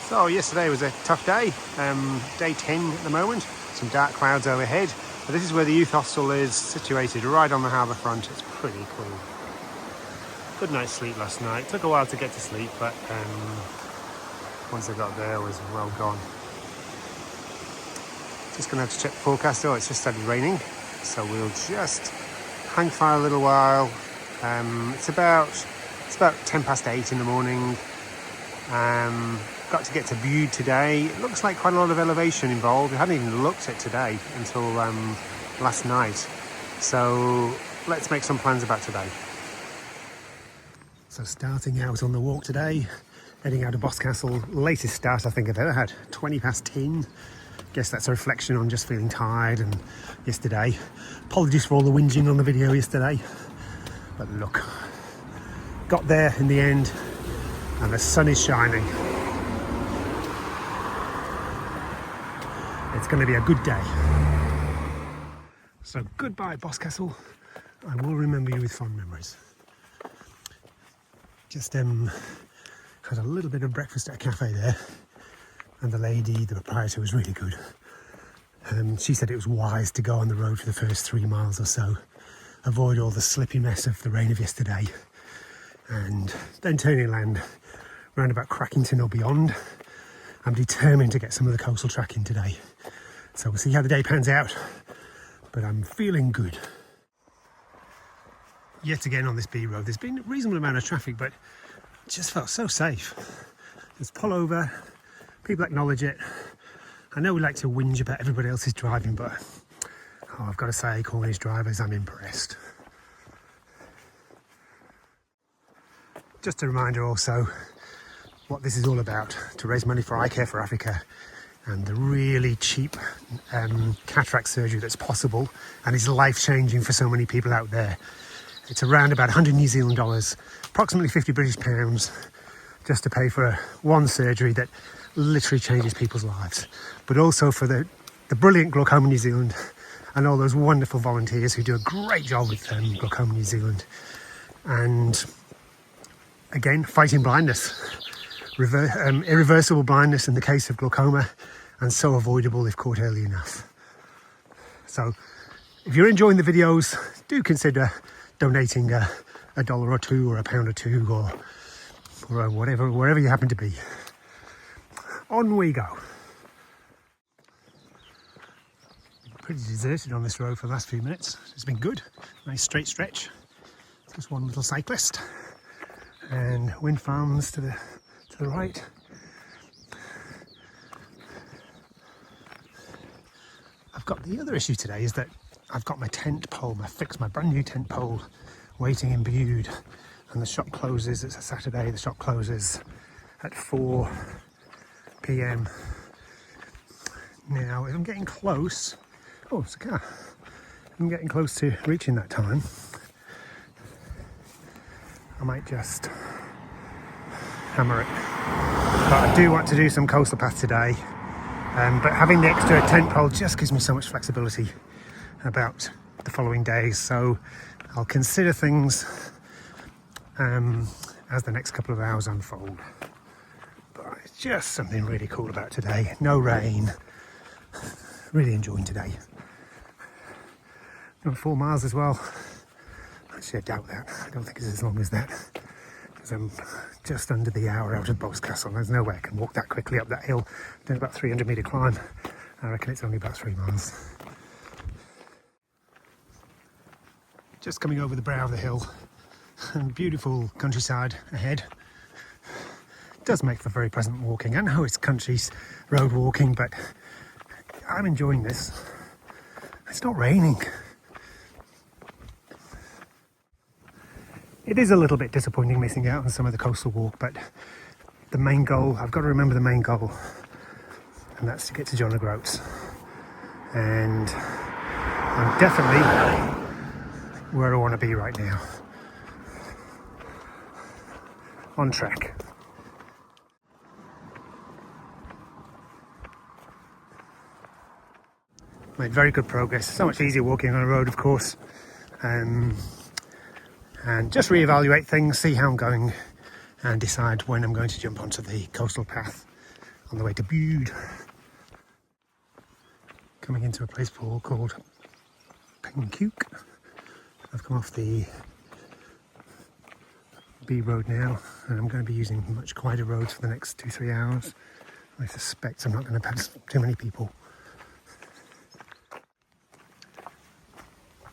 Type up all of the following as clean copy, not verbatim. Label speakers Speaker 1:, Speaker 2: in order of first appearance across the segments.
Speaker 1: So yesterday was a tough day, day 10 at the moment, some dark clouds overhead. But this is where the youth hostel is situated, right on the harbour front. It's pretty cool. Good night's sleep last night. Took a while to get to sleep, but once I got there, I was well gone. Just going to have to check the forecast. Oh, it's just started raining, so we'll just hang fire a little while. It's about 8:10 in the morning. Got to get to Bude today. It looks like quite a lot of elevation involved. I hadn't even looked at today until last night. So let's make some plans about today. So starting out on the walk today, heading out of Boscastle. Latest start I think I've ever had, 10:20. Guess that's a reflection on just feeling tired and yesterday. Apologies for all the whinging on the video yesterday. But look, got there in the end and the sun is shining. It's going to be a good day. So goodbye Boscastle. I will remember you with fond memories. Just had a little bit of breakfast at a cafe there, and the lady, the proprietor, was really good. She said it was wise to go on the road for the first 3 miles or so, avoid all the slippy mess of the rain of yesterday, and then turn inland round about Crackington or beyond. I'm determined to get some of the coastal track in today, so we'll see how the day pans out, but I'm feeling good. Yet again on this B road, there's been a reasonable amount of traffic, but it just felt so safe. Just pull over, people acknowledge it. I know we like to whinge about everybody else's driving, but I've got to say, Cornish drivers, I'm impressed. Just a reminder also what this is all about, to raise money for Eye Care for Africa and the really cheap cataract surgery that's possible and is life-changing for so many people out there. It's around about 100 New Zealand dollars, approximately 50 British pounds, just to pay for one surgery that literally changes people's lives. But also for the brilliant Glaucoma New Zealand and all those wonderful volunteers who do a great job with Glaucoma New Zealand. And again, fighting blindness, irreversible blindness in the case of glaucoma, and so avoidable if caught early enough. So if you're enjoying the videos, do consider donating $1 or $2 or £1 or £2 or whatever, wherever you happen to be. On we go. Pretty deserted on this road for the last few minutes. It's been good. Nice straight stretch. Just one little cyclist and wind farms to the right. I've got the other issue today is that I've got my tent pole, my brand new tent pole waiting in Bude, and the shop closes. It's a Saturday. The shop closes at 4 p.m. Now, if I'm getting close, oh, it's a car. If I'm getting close to reaching that time, I might just hammer it. But I do want to do some coastal path today, but having the extra tent pole just gives me so much flexibility about the following days, so I'll consider things as the next couple of hours unfold. But it's just something really cool about today. No rain. Really enjoying today. Done 4 miles as well. Actually, I doubt that. I don't think it's as long as that, because I'm just under the hour out of Boscastle. There's no way I can walk that quickly up that hill. Doing about 300-metre climb. I reckon it's only about 3 miles. Just coming over the brow of the hill, and beautiful countryside ahead. It does make for very pleasant walking. I know it's country road walking, but I'm enjoying this. It's not raining. It is a little bit disappointing missing out on some of the coastal walk, but the main goal, I've got to remember the main goal, and that's to get to John O'Groats. And I'm definitely where I want to be right now. On track. Made very good progress. So much easier walking on a road, of course. And just reevaluate things, see how I'm going, and decide when I'm going to jump onto the coastal path. on the way to Bude. Coming into a place called Pencuke. I've come off the B road now, and I'm going to be using much quieter roads for the next 2-3 hours. I suspect I'm not going to pass too many people.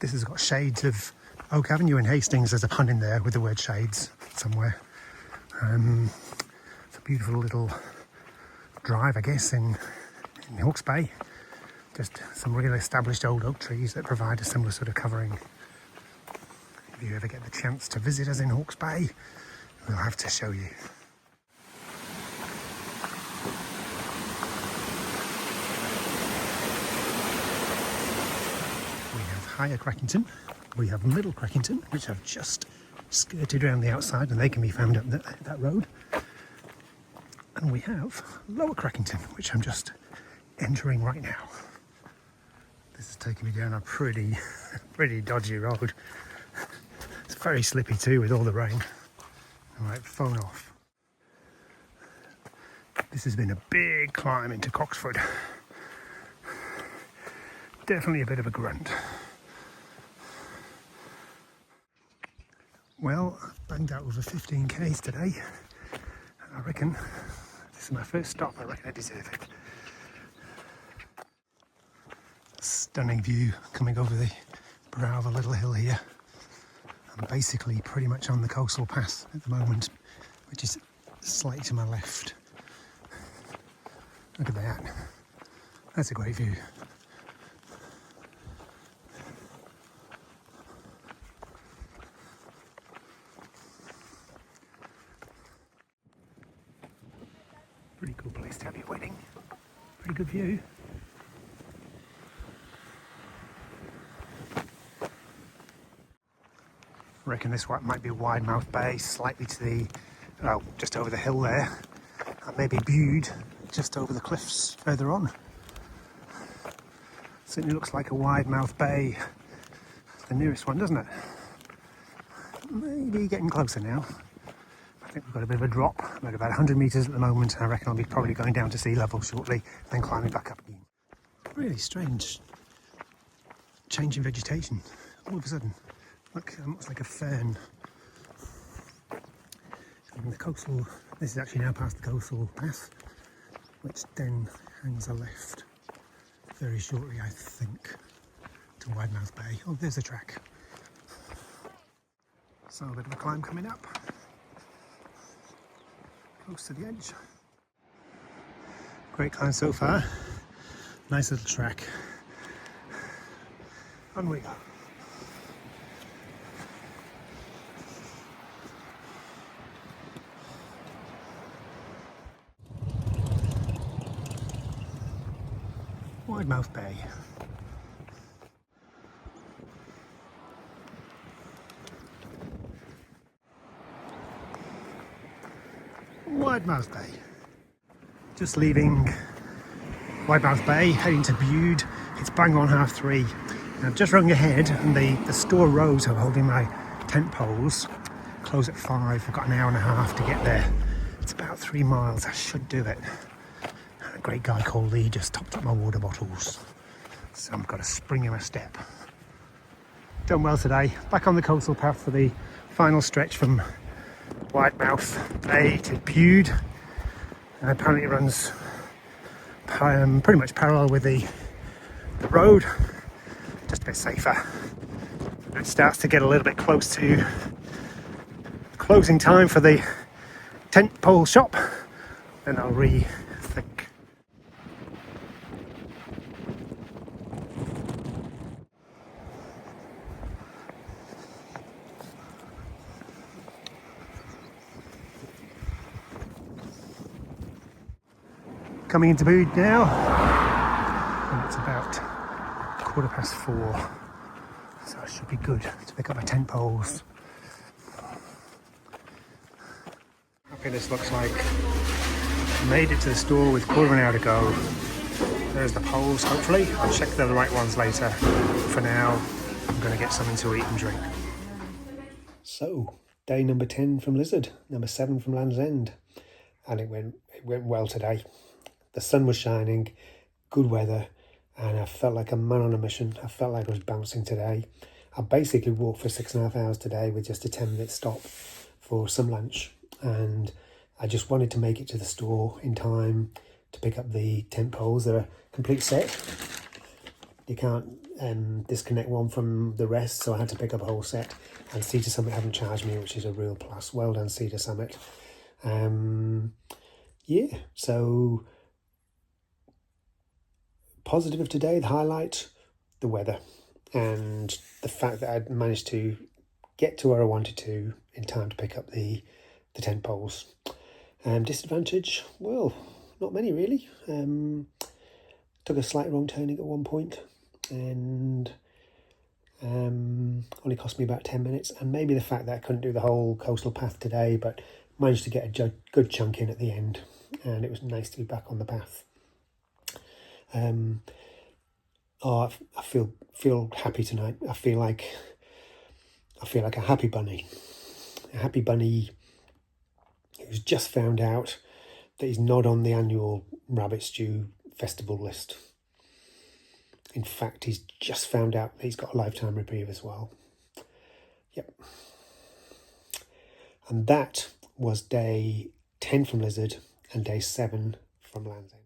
Speaker 1: This has got shades of Oak Avenue in Hastings. There's a pun in there with the word shades somewhere. It's a beautiful little drive, I guess, in Hawke's Bay. Just some really established old oak trees that provide a similar sort of covering. If you ever get the chance to visit us in Hawke's Bay, we'll have to show you. We have Higher Crackington, we have Middle Crackington, which I've just skirted around the outside, and they can be found up that road. And we have Lower Crackington, which I'm just entering right now. This is taking me down a pretty dodgy road. It's very slippy too with all the rain. Alright, phone off. This has been a big climb into Coxford. Definitely a bit of a grunt. Well, I've banged out over 15 k's today. I reckon this is my first stop. I reckon I deserve it. Stunning view coming over the brow of a little hill here. I'm basically pretty much on the coastal path at the moment, which is slightly to my left. Look at that. That's a great view. Pretty cool place to have your wedding. Pretty good view. I reckon this one might be Widemouth Bay, slightly to the, well, just over the hill there. And maybe Bude, just over the cliffs further on. Certainly looks like a Widemouth Bay, the nearest one, doesn't it? Maybe getting closer now. I think we've got a bit of a drop. We're at about 100 metres at the moment, and I reckon I'll be probably going down to sea level shortly, then climbing back up again. Really strange change in vegetation all of a sudden. Look, almost like a fern. And the coastal, this is actually now past the coastal path, which then hangs a left very shortly, I think, to Widemouth Bay. Oh, there's the track. So a bit of a climb coming up. Close to the edge. Great climb so far. Nice little track. On we go. Widemouth Bay. Widemouth Bay. Just leaving Widemouth Bay, heading to Bude. It's bang on 3:30. I've just rung ahead, and the store rows are holding my tent poles. Close at 5. I've got an hour and a half to get there. It's about 3 miles. I should do it. A great guy called Lee just topped up my water bottles, so I've got a spring in my step. Done well today. Back on the coastal path for the final stretch from Widemouth Bay to Bude, and apparently it runs pretty much parallel with the road, just a bit safer. It starts to get a little bit close to closing time for the tent pole shop, then I'll rethink. Coming into Bude now, and it's about 4:15, so I should be good to pick up my tent poles. Okay, this looks like made it to the store with 1/4 hour to go. There's the poles, hopefully. I'll check they're the right ones later. For now, I'm going to get something to eat and drink. So, day number 10 from Lizard, number 7 from Land's End, and it went well today. The sun was shining, good weather, and I felt like a man on a mission. I felt like I was bouncing today. I basically walked for 6.5 hours today with just a 10-minute stop for some lunch, and I just wanted to make it to the store in time to pick up the tent poles. They're a complete set. You can't disconnect one from the rest, so I had to pick up a whole set. And Cedar Summit haven't charged me, which is a real plus. Well done, Cedar Summit. Yeah, so positive of today, the highlight, the weather, and the fact that I'd managed to get to where I wanted to in time to pick up the tent poles. Disadvantage, well, not many really. Took a slight wrong turning at one point, and only cost me about 10 minutes, and maybe the fact that I couldn't do the whole coastal path today, but managed to get a good chunk in at the end, and it was nice to be back on the path. I feel happy tonight. I feel like a happy bunny who's just found out that he's not on the annual rabbit stew festival list. In fact, he's just found out that he's got a lifetime reprieve as well. Yep. And that was day 10 from Lizard and day 7 from Land's End.